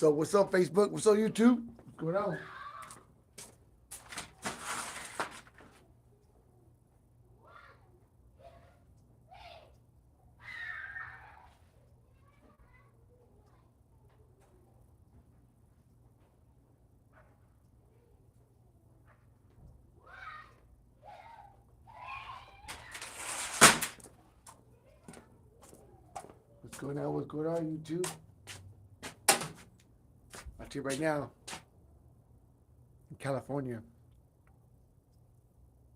So what's up, Facebook? What's up, YouTube? What's going on? What's going on? What's going on, YouTube? I'll tell you right now, in California,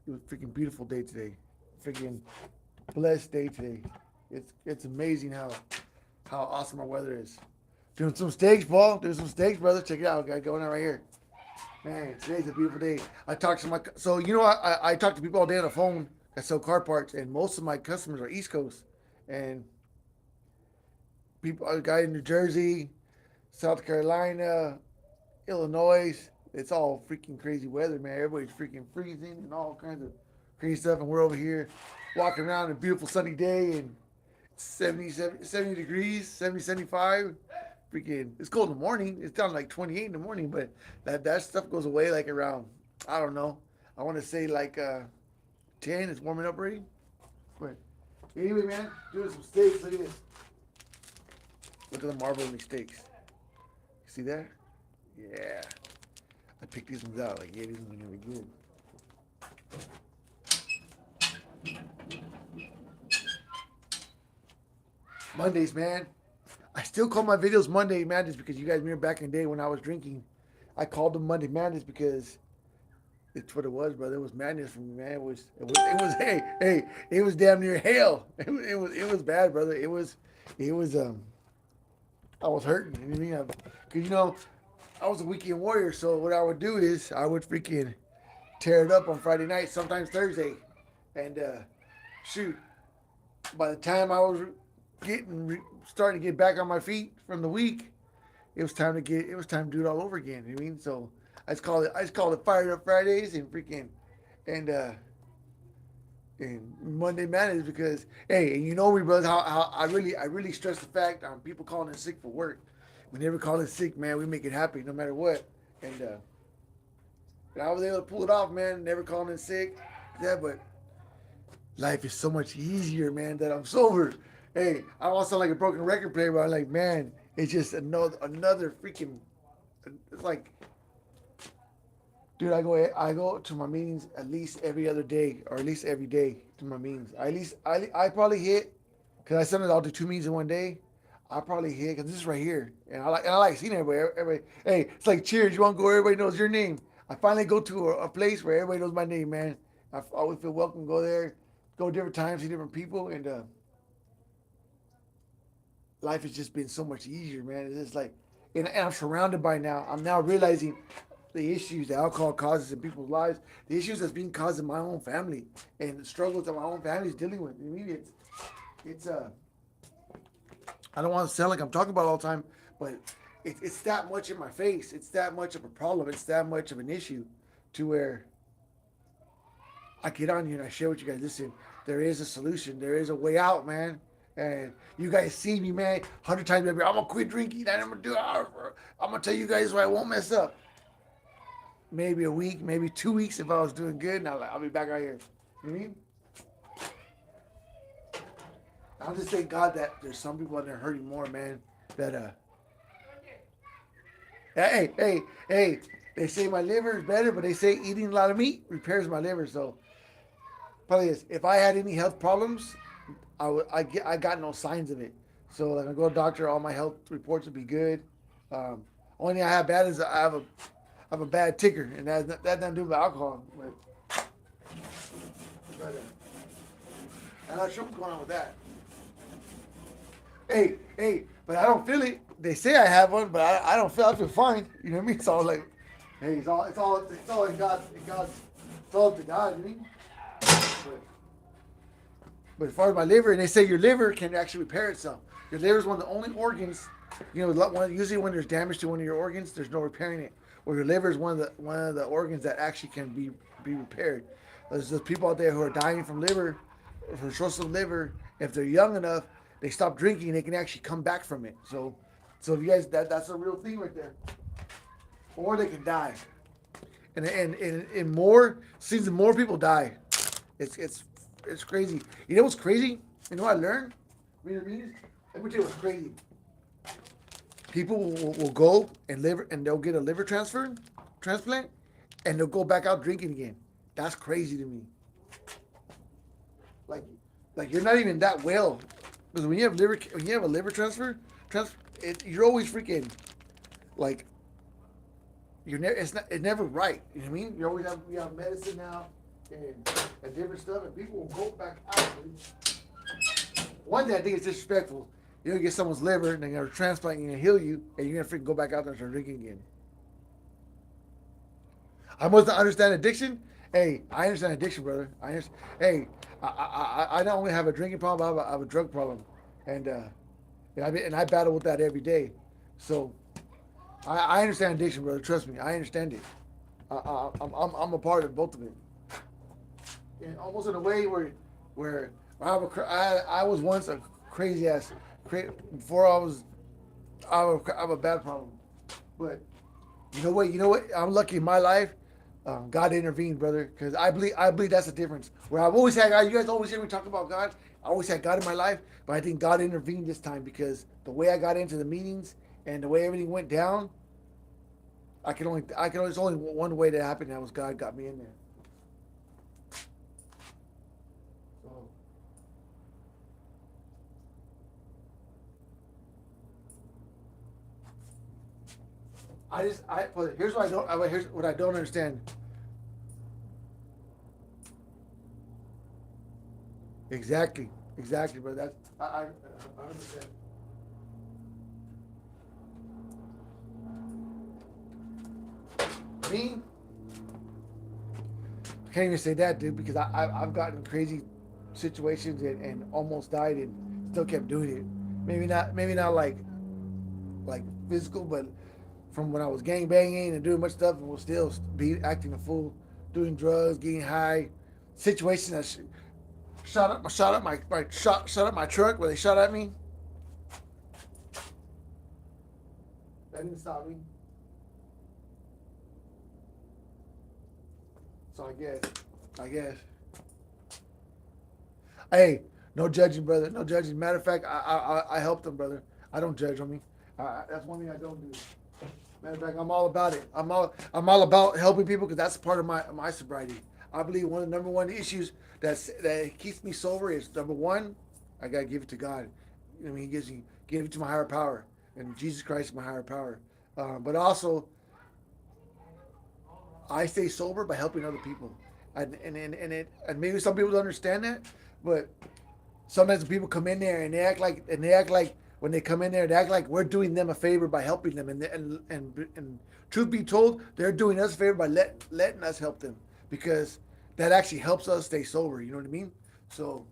it was a freaking beautiful day today. Freaking blessed day today. It's amazing how awesome our weather is. Doing some steaks, Paul. Doing some steaks, brother. Check it out. Got going on right here. Man, today's a beautiful day. I talked to I talk to people all day on the phone that sell car parts, and most of my customers are East Coast, and people, a guy in New Jersey, South Carolina, Illinois. It's all freaking crazy weather, man. Everybody's freaking freezing and all kinds of crazy stuff, and we're over here walking around a beautiful sunny day and 70 degrees, 70, 75. Freaking, it's cold in the morning. It's down to like 28 in the morning, but that stuff goes away like around, I don't know. I want to say like 10. It's warming up already. But anyway, man, doing some steaks. Look at this. Look at the marble in these steaks. You see that? Yeah. I picked these ones out. Like, yeah, these ones are gonna be good. Mondays, man. I still call my videos Monday Madness because you guys remember back in the day when I was drinking, I called them Monday Madness because it's what it was, brother. It was madness for me, man. Hey, it was damn near hell. It was bad, brother. It was I was hurting. You know what I mean? Cause I was a weekend warrior, so what I would do is I would freaking tear it up on Friday night, sometimes Thursday, and shoot. By the time I was starting to get back on my feet from the week, it was time to do it all over again. You know what I mean? So I just called it Fired Up Fridays and freaking and and Monday Madness because hey, and you know me, brothers, how I really stress the fact on people calling in sick for work. We never call in sick, man. We make it happy no matter what. And I was able to pull it off, man. Never calling in sick. Yeah, but life is so much easier, man, that I'm sober. Hey, I don't sound like a broken record player, but I'm like, man, it's just another freaking. It's like, dude, I go to my meetings at least every other day, or at least every day to my meetings. I probably hit, cause I sometimes I'll do 2 meetings in one day. I probably hit because this is right here, and I like seeing everybody. Everybody, hey, it's like cheers. You want to go? Everybody knows your name. I finally go to a place where everybody knows my name, man. I always feel welcome. Go there, go different times, see different people, and life has just been so much easier, man. It's just like, and I'm surrounded by now. I'm now realizing the issues that alcohol causes in people's lives, the issues that's being caused in my own family, and the struggles that my own family is dealing with. I mean, it's I don't want to sound like I'm talking about it all the time, but it's that much in my face. It's that much of a problem. It's that much of an issue, to where I get on here and I share with you guys. Listen, there is a solution. There is a way out, man. And you guys see me, man, 100 times every. I'm gonna quit drinking. I'm gonna do it. I'm gonna tell you guys why I won't mess up. Maybe a week, maybe 2 weeks if I was doing good, and I'll be back out here. You know what I mean? I'll just thank God that there's some people out there hurting more, man. That hey, they say my liver is better, but they say eating a lot of meat repairs my liver. So probably is. If I had any health problems, I got no signs of it. So like I go to the doctor, all my health reports would be good. Only thing I have bad is I have a bad ticker, and that doesn't do with alcohol. But I'm not sure what's going on with that. Hey, but I don't feel it. They say I have one, but I don't feel. I feel fine. You know what I mean? So like, hey, it's all in God. It's all up to God. You know? But as far as my liver, and they say your liver can actually repair itself. Your liver is one of the only organs. Usually when there's damage to one of your organs, there's no repairing it. Or your liver is one of the organs that actually can be repaired. There's those people out there who are dying from cirrhosis of liver. If they're young enough, they stop drinking, they can actually come back from it. So So if you guys, that's a real thing right there. Or they can die, and more seems more people die. It's it's it's crazy. You know what's crazy? You know what I learned? Vietnamese. Let me tell you what's crazy. People will go and liver and they'll get a liver transplant, and they'll go back out drinking again. That's crazy to me. Like, like you're not even that well, because when you have a liver you're always freaking like it's never right. You know what I mean? You have medicine now and different stuff, and people will go back out. One thing I think is disrespectful. You get someone's liver and they're gonna transplant you and heal you, and you're gonna freaking go back out there and start drinking again. I must not understand addiction. Hey, I understand addiction, brother. I understand. Hey, I not only have a drinking problem, I have a drug problem, and I battle with that every day. So I understand addiction, brother. Trust me, I understand it. I'm a part of both of it, and almost in a way where I was once a crazy ass before I have a bad problem, but you know what? I'm lucky in my life. God intervened, brother, because I believe that's the difference. Where I've always had God, you guys always hear me talk about God. I always had God in my life, but I think God intervened this time because the way I got into the meetings and the way everything went down, I can only there's only one way that happened. And that was God got me in there. So well, here's what I don't understand. Exactly, exactly, brother. That's I understand. Me, I can't even say that, dude, because I've gotten crazy situations and almost died and still kept doing it. Maybe not like physical, but from when I was gang banging and doing much stuff and was still be acting a fool, doing drugs, getting high, situations that shot up my truck where they shot at me. That didn't stop me. So I guess. Hey, no judging, brother. No judging. Matter of fact, I help them, brother. I don't judge on me. That's one thing I don't do. Matter of fact, I'm all about it. I'm all about helping people because that's part of my sobriety. I believe one of the number one issues that keeps me sober is number one, I gotta give it to God. You know, what I mean, He gives me give it to my higher power, and Jesus Christ is my higher power. But also, I stay sober by helping other people, and maybe some people don't understand that, but sometimes people come in there and they act like when they come in there they act like we're doing them a favor by helping them, and truth be told, they're doing us a favor by letting us help them because that actually helps us stay sober. You know what I mean? So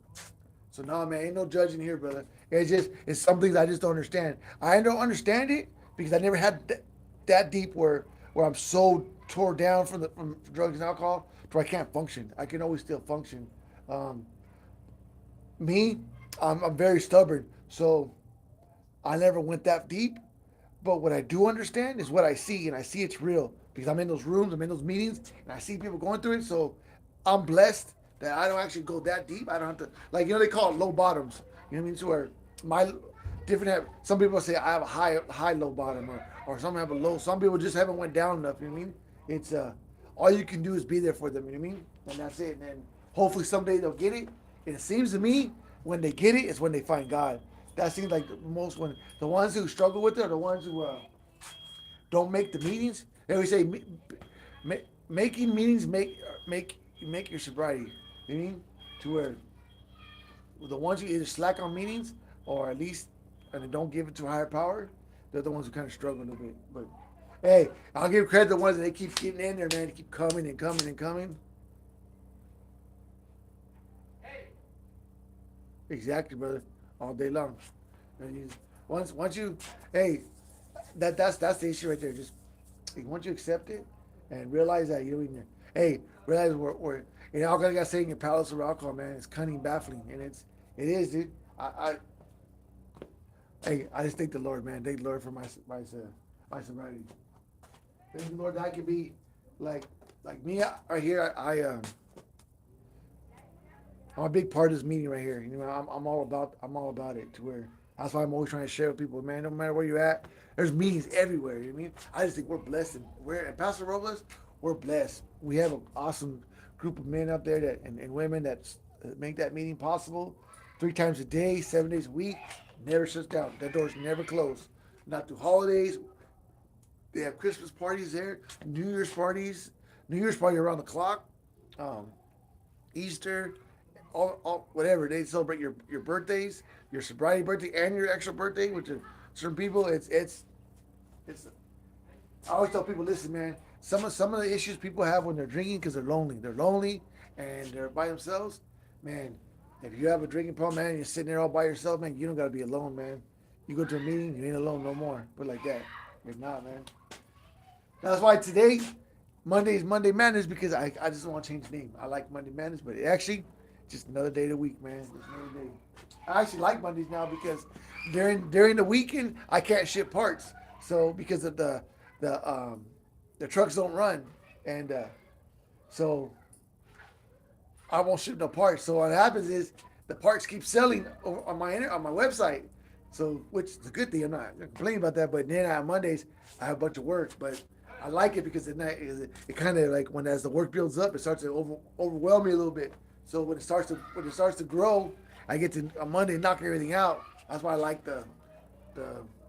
so no, man, ain't no judging here, brother. It's some things I just don't understand. I don't understand it because I never had that deep where I'm so tore down from drugs and alcohol to where I can't function. I can always still function. Um, Me, I'm very stubborn, so I never went that deep. But what I do understand is what I see, and I see it's real because I'm in those rooms, I'm in those meetings, and I see people going through it. So I'm blessed that I don't actually go that deep. I don't have to, like, they call it low bottoms. You know what I mean? So where my some people say I have a high low bottom, or some have a low. Some people just haven't went down enough. You know what I mean? It's all you can do is be there for them. You know what I mean? And that's it. And then hopefully someday they'll get it. And it seems to me when they get it is when they find God. That seems like most when the ones who struggle with it are the ones who don't make the meetings. They always say making meetings make your sobriety. You know what I mean? To where the ones who either slack on meetings or at least and they don't give it to a higher power, they're the ones who kind of struggle a little bit. But hey, I'll give credit to the ones that they keep getting in there, man. They keep coming and coming and coming. Exactly, brother. All day long. And once you, hey, that's the issue right there. Just once you accept it and realize that you know, hey, realize we're all gotta say in your palace of alcohol, man. It's cunning, baffling, and it is, dude. I Hey, I just thank the Lord, man. Thank the Lord for my sobriety. Thank the Lord that I can be like like me right here. I'm a big part of this meeting right here. You know, I'm all about it. To where that's why I'm always trying to share with people, man. No matter where you're at, there's meetings everywhere. You know what I mean? I just think we're blessed, and we're and Pastor Robles, we're blessed. We have an awesome group of men up there and women that make that meeting possible. 3 times a day, 7 days a week, never shuts down. That door's never closed. Not through holidays. They have Christmas parties there, New Year's party around the clock. Um, Easter, all whatever. They celebrate your birthdays, your sobriety birthday, and your extra birthday, which are certain people. It's. I always tell people, listen, man. Some of the issues people have when they're drinking because they're lonely. They're lonely and they're by themselves. Man, if you have a drinking problem, man, and you're sitting there all by yourself, man, you don't gotta be alone, man. You go to a meeting, you ain't alone no more. Put it like that. You're not, man. That's why today, Monday is Monday Madness because I just want to change the name. I like Monday Madness, but it actually just another day of the week, man. Just another day. I actually like Mondays now because during the weekend I can't ship parts. So because of the the trucks don't run, and so I won't ship no parts. So what happens is the parts keep selling on my website. So which is a good thing. I'm not complaining about that. But then on Mondays I have a bunch of work. But I like it because it kind of like when as the work builds up, it starts to overwhelm me a little bit. So when it starts to grow, I get to on Monday knock everything out. That's why I like the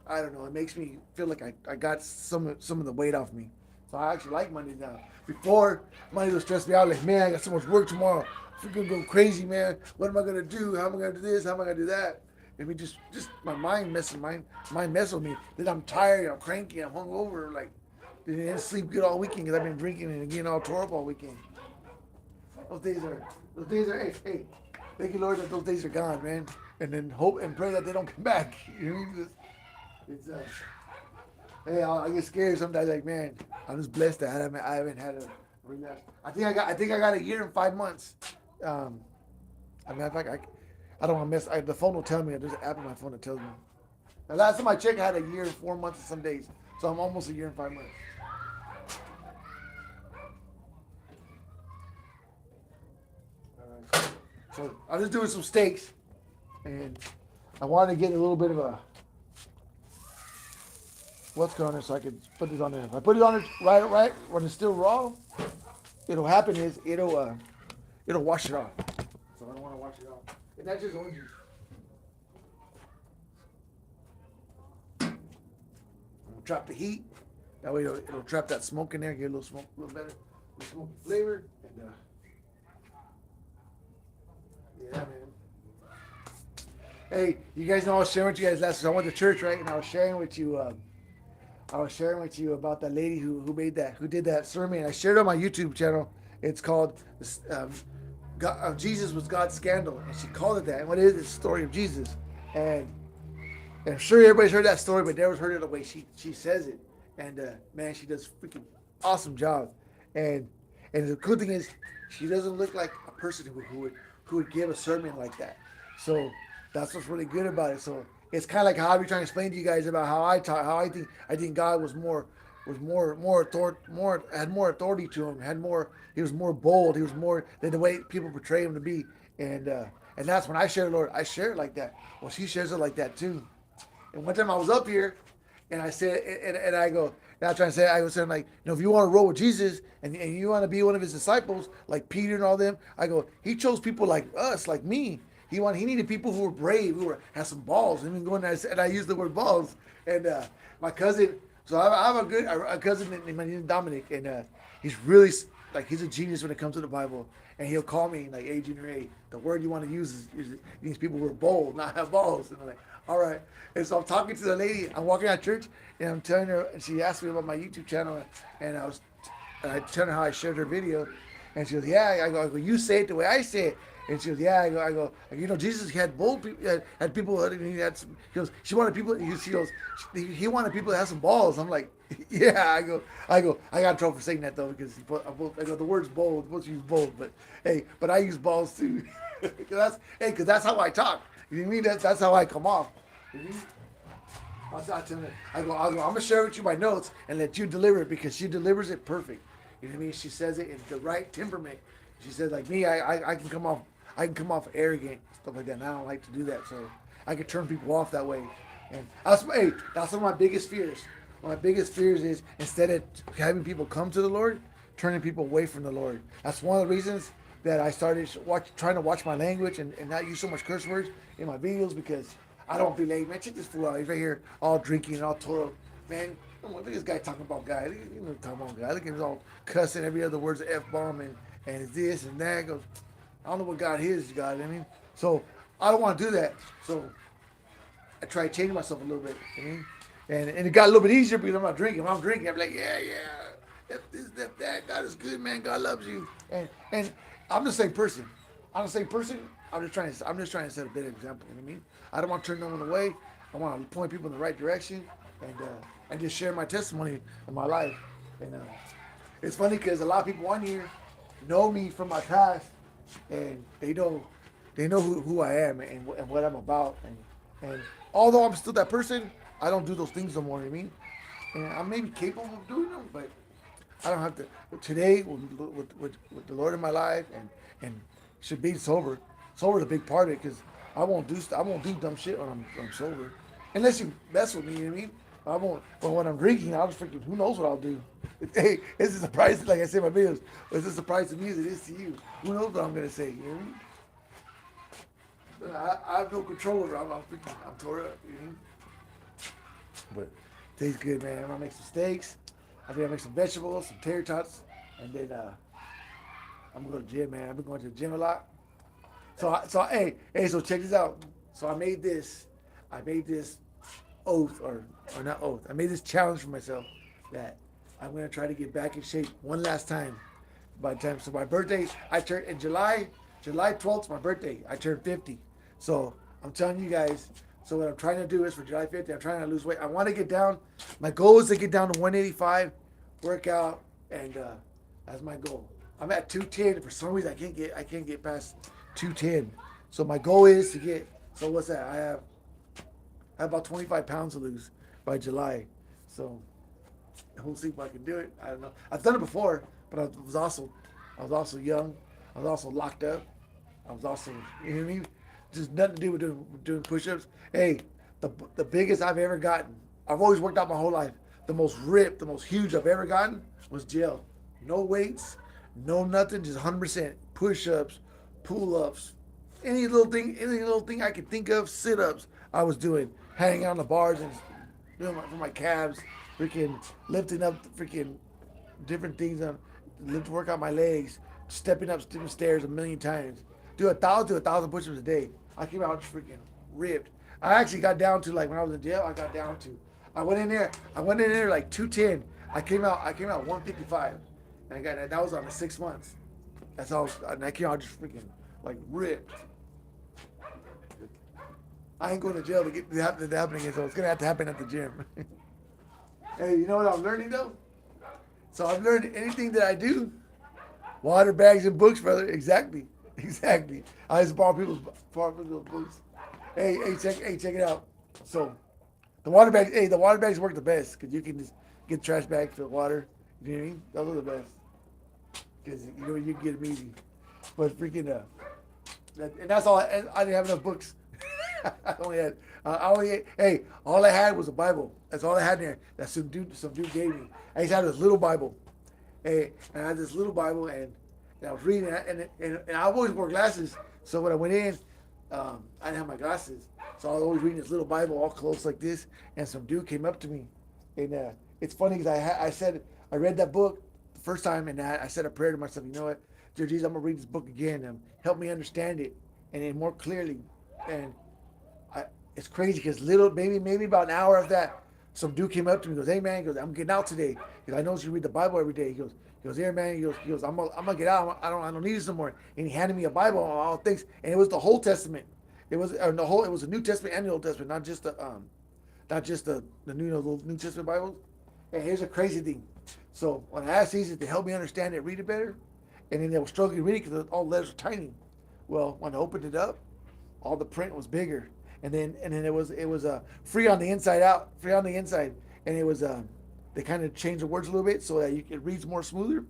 I don't know. It makes me feel like I got some of the weight off me. So I actually like Mondays now. Before Monday would stress me out. Like man, I got so much work tomorrow. I'm gonna go crazy, man. What am I gonna do? How am I gonna do this? How am I gonna do that? I mean, just my mind mess with me. Then I'm tired. I'm cranky. I'm hungover. Like didn't sleep good all weekend because I've been drinking and getting all tore up all weekend. Those days are those days are hey. Thank you Lord that those days are gone, man. And then hope and pray that they don't come back. You know, it's hey, I get scared sometimes. Like man, I'm just blessed that I haven't had a relapse. I think I got a year and 5 months. Um, I mean, in fact, I don't want to miss. The phone will tell me. There's an app on my phone that tells me. The last time I checked, I had a year and 4 months and some days. So I'm almost a year and 5 months. All right. So I'm just doing some steaks, and I wanted to get a little bit of a what's going on so I can put this on there. If I put it on it right when it's still raw, it'll happen is it'll wash it off. So I don't want to wash it off. And that's just orange juice. Drop the heat. That way it'll trap that smoke in there, get a little smoke, a little better, a little smoky flavor. And yeah, man. Hey, you guys know I was sharing with you guys last. So I went to church, right? And I was sharing with you. I was sharing with you about that lady who did that sermon. I shared it on my YouTube channel. It's called Jesus Was God's Scandal, and she called it that. And what it is? It's the story of Jesus. And And I'm sure everybody's heard that story, but never heard it the way she says it. And man, she does a freaking awesome job. And and the cool thing is, she doesn't look like a person who would give a sermon like that. So that's what's really good about it. So it's kind of like how I be trying to explain to you guys about how I talk, how I think God was more had more authority to him, had more. He was more bold. He was more than the way people portray him to be. And and that's when I share the Lord. I share it like that. Well, she shares it like that too. And one time I was up here, and I said, and I go, and I was trying to say, I was saying like, if you want to roll with Jesus and you want to be one of his disciples, like Peter and all them, I go, he chose people like us, like me. He needed people who were brave, had some balls. And going there, and I used the word balls. And my cousin, so I have a cousin named Dominic, and he's really like he's a genius when it comes to the Bible. And he'll call me like, "Hey, Junior, hey, the word you want to use is these people who are bold, not have balls." And I'm like, "All right." And so I'm talking to the lady. I'm walking out of church, and I'm telling her. And she asked me about my YouTube channel, and I told her how I shared her video, and she goes, "Yeah." I go, "You say it the way I say it." And she goes, "Yeah." I go, Jesus had bold people, had people. He goes, she wanted people. She goes, he wanted people to have some balls. I'm like, yeah. I got in trouble for saying that though because I go, the word's bold. I'm supposed to use bold, but hey, but I use balls too. Because that's how I talk. You know what I mean? That's how I come off. I tell her, I'm gonna share with you my notes and let you deliver it because she delivers it perfect. You know what I mean? She says it in the right temperament. She says like me, I can come off arrogant stuff like that. And I don't like to do that, so I can turn people off that way. And that's one of my biggest fears. One of my biggest fears is instead of having people come to the Lord, turning people away from the Lord. That's one of the reasons that I started trying to watch my language and not use so much curse words in my videos because I don't be like, man, check this fool out. He's right here all drinking and all tore up. Man, look at this guy talking about guy. Look at him talking about guy. Look at him all cussing every other word's an F-bomb and this and that. Goes, I don't know what God is, God. I mean, so I don't want to do that. So I try changing myself a little bit. You know? And it got a little bit easier because I'm not drinking. When I'm drinking, I'm like, yeah, that. God is good, man. God loves you. And I'm the same person. I'm the same person. I'm just trying to set a better example. You know what I mean? I don't want to turn no one away. I want to point people in the right direction and just share my testimony of my life. And it's funny because a lot of people on here know me from my past, and they know who I am and what I'm about. And although I'm still that person, I don't do those things no more. You know what I mean? And I may be capable of doing them, but I don't have to. Today, with the Lord in my life, and should be sober. Sober is a big part of it because I won't do dumb shit when I'm sober, unless you mess with me. You know what I mean? I won't. But when I'm drinking, I'll just freaking. Who knows what I'll do? Hey, it's a surprise. Like I say in my videos, it's a surprise to me as it is to you. Who knows what I'm gonna say? You know what I mean? I have no control over it. I'm tore up. You know? But tastes good, man. I'm gonna make some steaks. I think I'll make some vegetables, some tater tots, and then I'm gonna go to the gym, man. I've been going to the gym a lot. So check this out. So I made this oath, or not oath. I made this challenge for myself that I'm gonna try to get back in shape one last time. By the time, so my birthday, I turned in July 12th, my birthday. I turned 50. So I'm telling you guys. So what I'm trying to do is for July 50th, I'm trying to lose weight. I want to get down. My goal is to get down to 185, work out, and that's my goal. I'm at 210. For some reason, I can't get past 210. So my goal is to get. So what's that? I have about 25 pounds to lose by July. So we'll see if I can do it. I don't know. I've done it before, but I was also young. I was also locked up. I was also, you know what I mean? Just nothing to do with doing push-ups. Hey, the biggest I've ever gotten. I've always worked out my whole life. The most ripped, the most huge I've ever gotten was jail. No weights, no nothing, just 100% push-ups, pull-ups, any little thing I could think of, sit-ups. I was doing, hanging on the bars and doing for my calves, freaking lifting up freaking different things to work out my legs, stepping up different stairs a million times. Do 1,000 push-ups a day. I came out just freaking ripped. I actually got down to like when I was in jail. I went in there like 210. I came out 155, and I got that was on the 6 months. That's all. And I came out just freaking like ripped. I ain't going to jail to get that happening again, so it's gonna have to happen at the gym. Hey, you know what I'm learning though? So I've learned anything that I do, water, bags, and books, brother. Exactly. Exactly. I just borrow people's books. Check it out. So the water bags work the best because you can just get a trash bag, fill water. You know what I mean? Those are the best because you know you can get them easy. But freaking and that's all. I didn't have enough books. I only had. All I had was a Bible. That's all I had in there. That some dude gave me. I just had this little Bible. Hey, and I had this little Bible and I was reading it, and I always wore glasses. So when I went in, I didn't have my glasses. So I was always reading this little Bible all close like this. And some dude came up to me, and it's funny because I read that book the first time, and I said a prayer to myself. You know what, dear Jesus, I'm gonna read this book again. And help me understand it and then more clearly. And it's crazy because maybe about an hour of that, some dude came up to me and goes, "Hey man," he goes, "I'm getting out today." Because I know you read the Bible every day. He goes, "Here man," he goes, I'm gonna get out. I don't need this no more. And he handed me a Bible and all things, and it was the whole Testament. It was the New Testament and the Old Testament, not just the New Testament Bibles. And here's a crazy thing. So when I asked Jesus to help me understand it, read it better, and then they were struggling to read it because all the letters were tiny. Well, when I opened it up, all the print was bigger. and then it was free on the inside out, free on the inside, and it was they kind of changed the words a little bit so that it reads more smoother.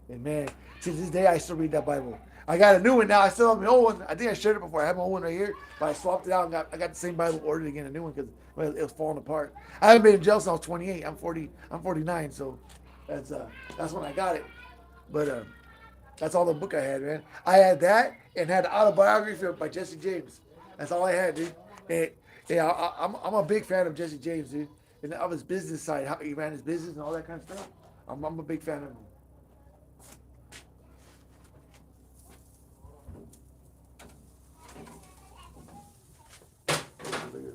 And man, to this day I still read that Bible. I got a new one now. I still have my old one. I think I shared it before. I have my old one right here, but I swapped it out and I got the same Bible, ordered again, a new one because it was falling apart. I haven't been in jail since I was 28. I'm 40. I'm 49, so that's when I got it. But that's all the book I had, man. I had that and had the autobiography by Jesse James. That's all I had, dude. And yeah, I'm a big fan of Jesse James, dude, and of his business side, how he ran his business and all that kind of stuff. I'm a big fan of him. Look at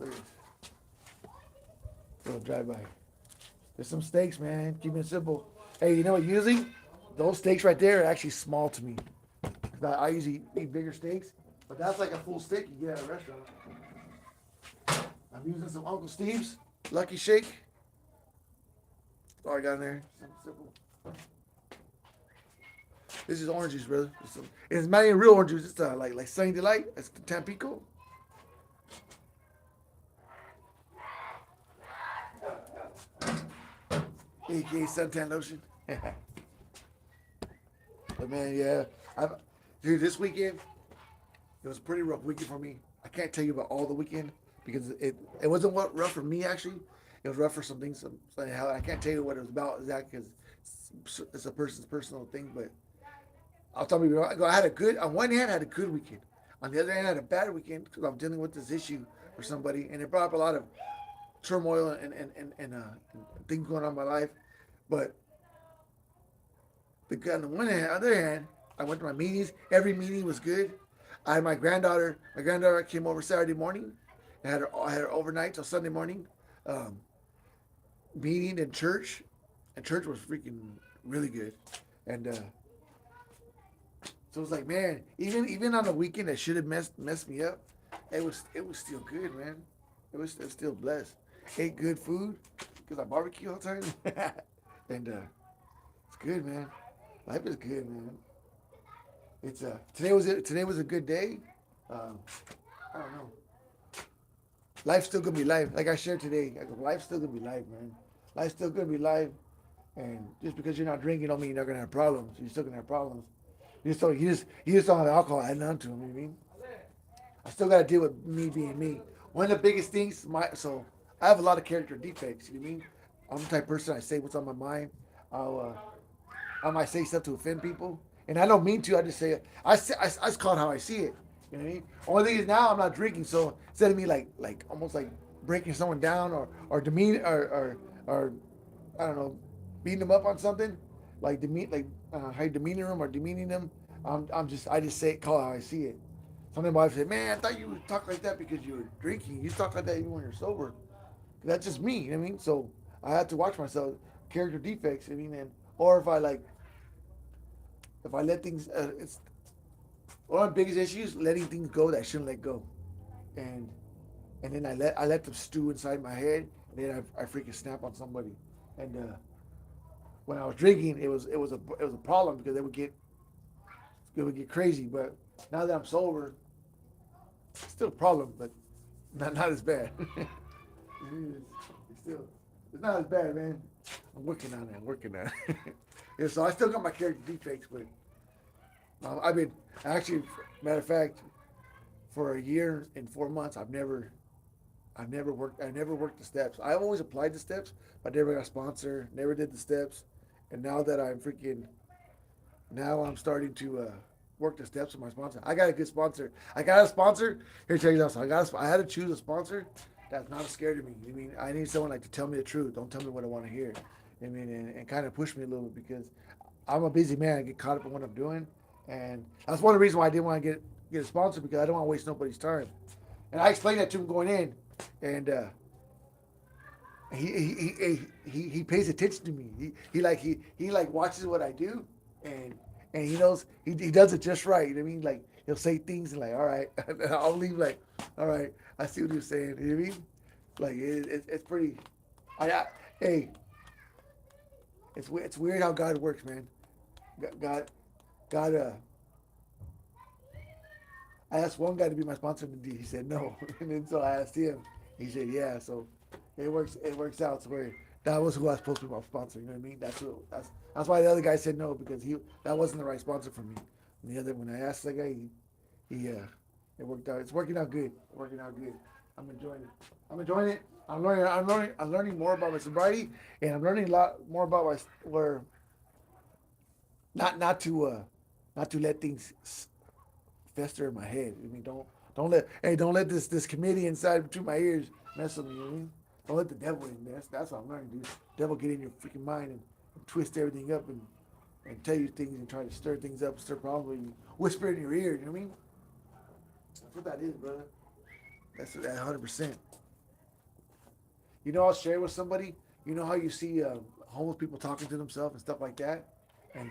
little drive by. There's some steaks, man. Keep it simple. Hey, you know what? Usually, those steaks right there are actually small to me. I usually eat bigger steaks, but that's like a full steak you get at a restaurant. I'm using some Uncle Steve's Lucky Shake. That's all I got in there. Something simple. This is orange juice, brother. It's not even real orange juice. It's like Sunny Delight. It's the Tampico. AKA suntan lotion. But man, yeah, dude, this weekend it was a pretty rough weekend for me. I can't tell you about all the weekend because it wasn't what rough for me actually. It was rough for some things. How I can't tell you what it was about exactly because it's a person's personal thing. But I'll tell you, I had a good. On one hand, I had a good weekend. On the other hand, I had a bad weekend because I'm dealing with this issue for somebody, and it brought up a lot of turmoil and things going on in my life. But on the one hand, other hand, I went to my meetings. Every meeting was good. I had my granddaughter. My granddaughter came over Saturday morning. I had her overnight till Sunday morning. Um, Meeting in church, and church was freaking really good. And so it's like, man, even on the weekend that should have messed me up, it was still good, man. It was still blessed. Ate good food because I barbecue all the time, and it's good, man. Life is good, man. It's today was a good day. Um, I don't know. Life's still gonna be life. Like I shared today, life's still gonna be life, man. Life's still gonna be life, and just because you're not drinking don't mean you're not gonna have problems. You're still gonna have problems. You just don't have alcohol adding on to them. You know what I mean? I still gotta deal with me being me. One of the biggest things, I have a lot of character defects. You know what I mean? I'm the type of person I say what's on my mind. I'll I might say stuff to offend people, and I don't mean to. I just say it. I just call it how I see it. You know what I mean? Only thing is now I'm not drinking, so instead of me like almost like breaking someone down or demean or I don't know beating them up on something how you demeaning them or demeaning them. I just say it, call it how I see it. Some of my wife say, "Man, I thought you would talk like that because you were drinking. You talk like that even when you're sober." That's just me. You know what I mean? So I have to watch myself. Character defects. I mean, or if I let things, it's one of the biggest issues letting things go that I shouldn't let go, and then I let them stew inside my head, and then I freaking snap on somebody, and when I was drinking, it was a problem because it would get crazy, but now that I'm sober, it's still a problem, but not as bad. It's still it's not as bad, man. I'm working on it. I'm working on it. Yeah, so I still got my character defects, but I've been actually, matter of fact, for a year and 4 months, I've never worked the steps. I've always applied the steps, but never got a sponsor. Never did the steps, and now I'm starting to work the steps with my sponsor. I got a good sponsor. I got a sponsor. Here, tell you this. I had to choose a sponsor that's not scared of me. I mean, I need someone like to tell me the truth. Don't tell me what I want to hear. I mean, and kind of push me a little bit because I'm a busy man. I get caught up in what I'm doing, and that's one of the reasons why I didn't want to get a sponsor because I don't want to waste nobody's time. And I explained that to him going in, and he pays attention to me. He watches what I do, and he knows he does it just right. You know what I mean? Like he'll say things and like, all right, I'll leave like, all right, I see what you're saying. You know what I mean? Like it's pretty. I hey, it's weird how God works, man. God, God. I asked one guy to be my sponsor, and he said no. And then so I asked him. He said yeah. So it works. It works out to where that was who I was supposed to be my sponsor. You know what I mean? That's why the other guy said no because that wasn't the right sponsor for me. And the other when I asked that guy, he it worked out. It's working out good. Working out good. I'm enjoying it. I'm enjoying it. I'm learning. I'm learning. I'm learning more about my sobriety, and I'm learning a lot more about my where not to let things fester in my head. I mean, don't let this committee inside between my ears mess with me. You know what I mean? Don't let the devil in. That's what I'm learning, dude. Devil get in your freaking mind and twist everything up and tell you things and try to stir things up, stir problems, and whisper in your ear. You know what I mean? That's what that is, brother. That's that 100%. You know, I'll share with somebody. You know how you see homeless people talking to themselves and stuff like that. And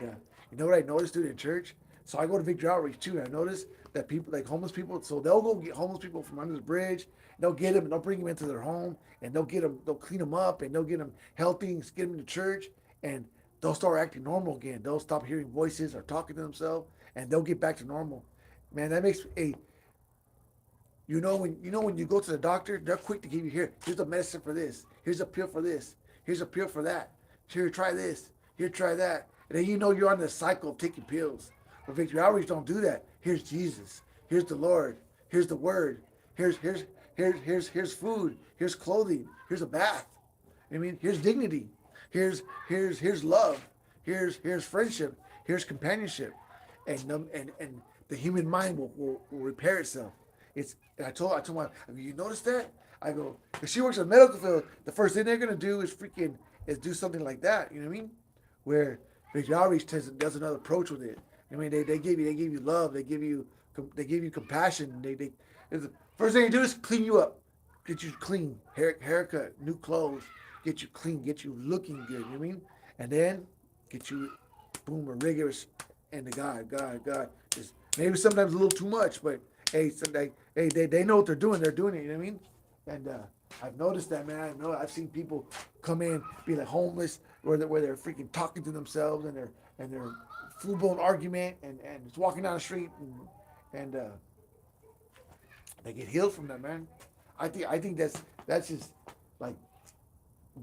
you know what I noticed, dude, in church? So I go to Victory Outreach too, and I noticed that people, like homeless people, so they'll go get homeless people from under the bridge. They'll get them, and they'll bring them into their home, and they'll clean them up, and they'll get them healthy, and get them to church, and they'll start acting normal again. They'll stop hearing voices or talking to themselves, and they'll get back to normal. Man, that makes you know when you go to the doctor, they're quick to give you here's a medicine for this, here's a pill for this, here's a pill for that. Here, try this. Here, try that. And then you know you're on the cycle of taking pills. But Victory Outreach don't do that. Here's Jesus. Here's the Lord. Here's the Word. Here's food. Here's clothing. Here's a bath. I mean, here's dignity. Here's love. Here's friendship. Here's companionship, and the human mind will repair itself. It's I told my you notice that I go if she works in the medical field, the first thing they're gonna do is do something like that. You know what I mean? Where Victory Outreach does another approach with it. I mean, they give you love. They give you compassion. The first thing they do is clean you up, get you clean, haircut, new clothes, get you clean, get you looking good. You know what I mean? And then get you, boom, a rigorous and the God. Just maybe sometimes a little too much, but hey, they know what they're doing. They're doing it. You know what I mean? And I've noticed that, man. I've seen people come in be like homeless, where they're freaking talking to themselves and they're full blown argument and just walking down the street and they get healed from that, man. I think that's just like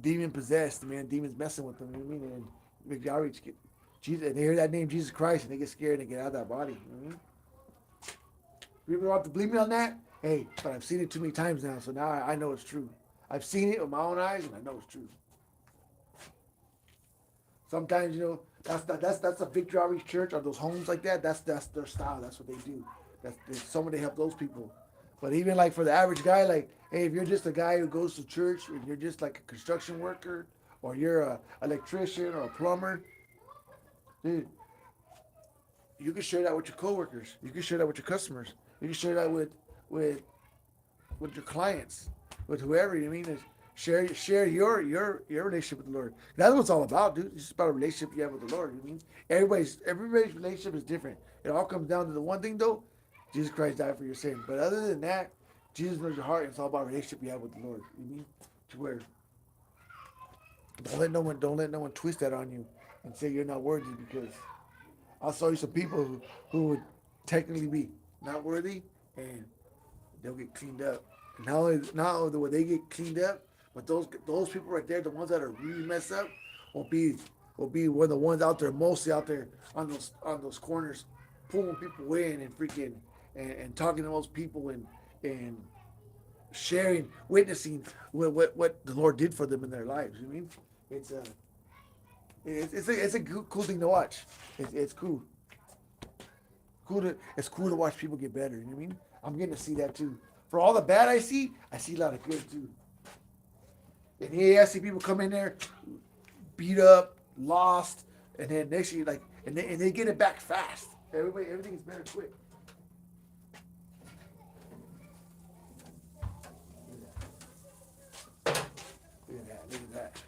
demon possessed, man. Demons messing with them. You know what I mean? And Victory Outreach get Jesus, and they hear that name Jesus Christ and they get scared and they get out of that body. You know what I mean? People don't have to believe me on that. Hey, but I've seen it too many times now, so now I know it's true. I've seen it with my own eyes, and I know it's true. Sometimes that's a Victory Outreach Church or those homes like that. That's their style. That's what they do. That's someone they help those people. But even like for the average guy, like hey, if you're just a guy who goes to church and you're just like a construction worker or you're a electrician or a plumber, dude, you can share that with your coworkers. You can share that with your customers. You can share that with with your clients, with whoever. You know what I mean, share your relationship with the Lord. That's what it's all about, dude. It's just about a relationship you have with the Lord. You know what I mean, everybody's relationship is different. It all comes down to the one thing though: Jesus Christ died for your sin. But other than that, Jesus knows your heart. And it's all about a relationship you have with the Lord. You know what I mean, to where don't let no one twist that on you and say you're not worthy because I saw you some people who would technically be not worthy and they'll get cleaned up. And not only will they get cleaned up, but those people right there, the ones that are really messed up, will be one of the ones out there, mostly out there on those corners, pulling people in and freaking and talking to those people and sharing, witnessing what the Lord did for them in their lives. You know what I mean? It's a it's a cool thing to watch. It's cool. It's cool to watch people get better. You know what I mean? I'm getting to see that too. For all the bad I see a lot of good too. And yeah, I see people come in there, beat up, lost, and then next year like, and they get it back fast. Everything's better quick. Look at that. Look at that.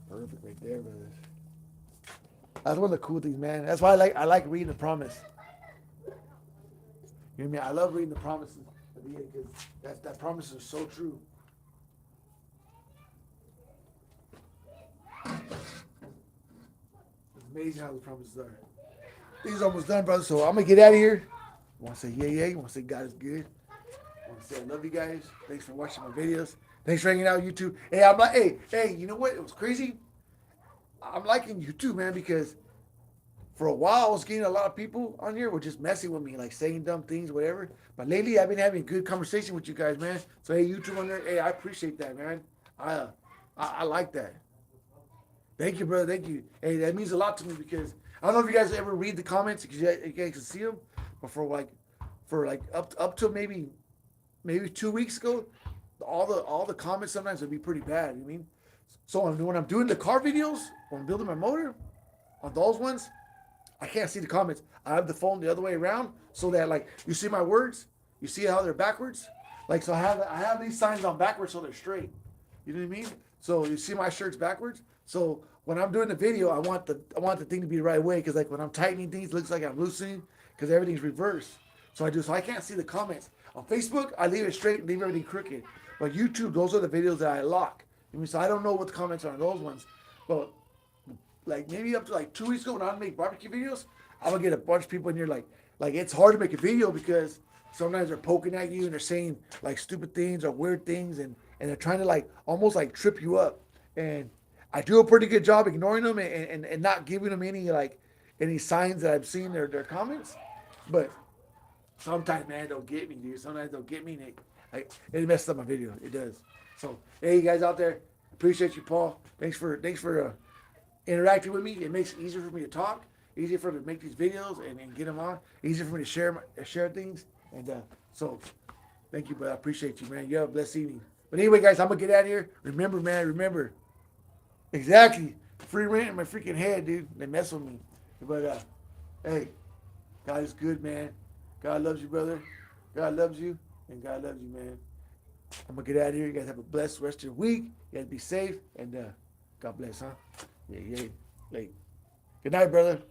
Perfect right there, brothers. That's one of the cool things, man. That's why I like reading the promise. You know what I mean? I love reading the promises at the end because that promise is so true. It's amazing how the promises are. Things almost done, brother. So I'm gonna get out of here. I want to say yay yay. I want to say God is good. I want to say I love you guys. Thanks for watching my videos. Thanks for hanging out on YouTube. Hey, I'm like, hey, you know what? It was crazy. I'm liking YouTube, man, because for a while I was getting a lot of people on here were just messing with me, like saying dumb things, whatever. But lately I've been having good conversation with you guys, man. So hey, YouTube on there, hey, I appreciate that, man. I uh, I like that. Thank you, brother. Thank you. Hey, that means a lot to me because I don't know if you guys ever read the comments because you guys can see them, but for like up to maybe 2 weeks ago, all the comments sometimes would be pretty bad. You mean? So when I'm doing the car videos, when I'm building my motor, on those ones, I can't see the comments. I have the phone the other way around so that like you see my words, you see how they're backwards. Like so, I have these signs on backwards so they're straight. You know what I mean? So you see my shirts backwards. So when I'm doing the video, I want the thing to be the right way because like when I'm tightening things, it looks like I'm loosening because everything's reversed. So I can't see the comments on Facebook. I leave it straight, leave everything crooked. But YouTube, those are the videos that I lock. I mean, so I don't know what the comments are on those ones, but like maybe up to like 2 weeks ago when I make barbecue videos, I'm gonna get a bunch of people in here like it's hard to make a video because sometimes they're poking at you and they're saying like stupid things or weird things and they're trying to like almost like trip you up. And I do a pretty good job ignoring them and not giving them any signs that I've seen their comments. But sometimes man don't get me, dude. Sometimes don't get me and it messes up my video. It does. So hey you guys out there, appreciate you, Paul. Thanks for interacting with me. It makes it easier for me to talk, easier for me to make these videos and get them on, easier for me to share things. And so, thank you, but I appreciate you, man. You have a blessed evening. But anyway, guys, I'm gonna get out of here. Remember, man, remember exactly free rent in my freaking head, dude. They mess with me. But hey, God is good, man. God loves you, brother. God loves you, and God loves you, man. I'm gonna get out of here. You guys have a blessed rest of your week. You guys be safe, and God bless, huh? Yeah, yeah. Like, good night, brother.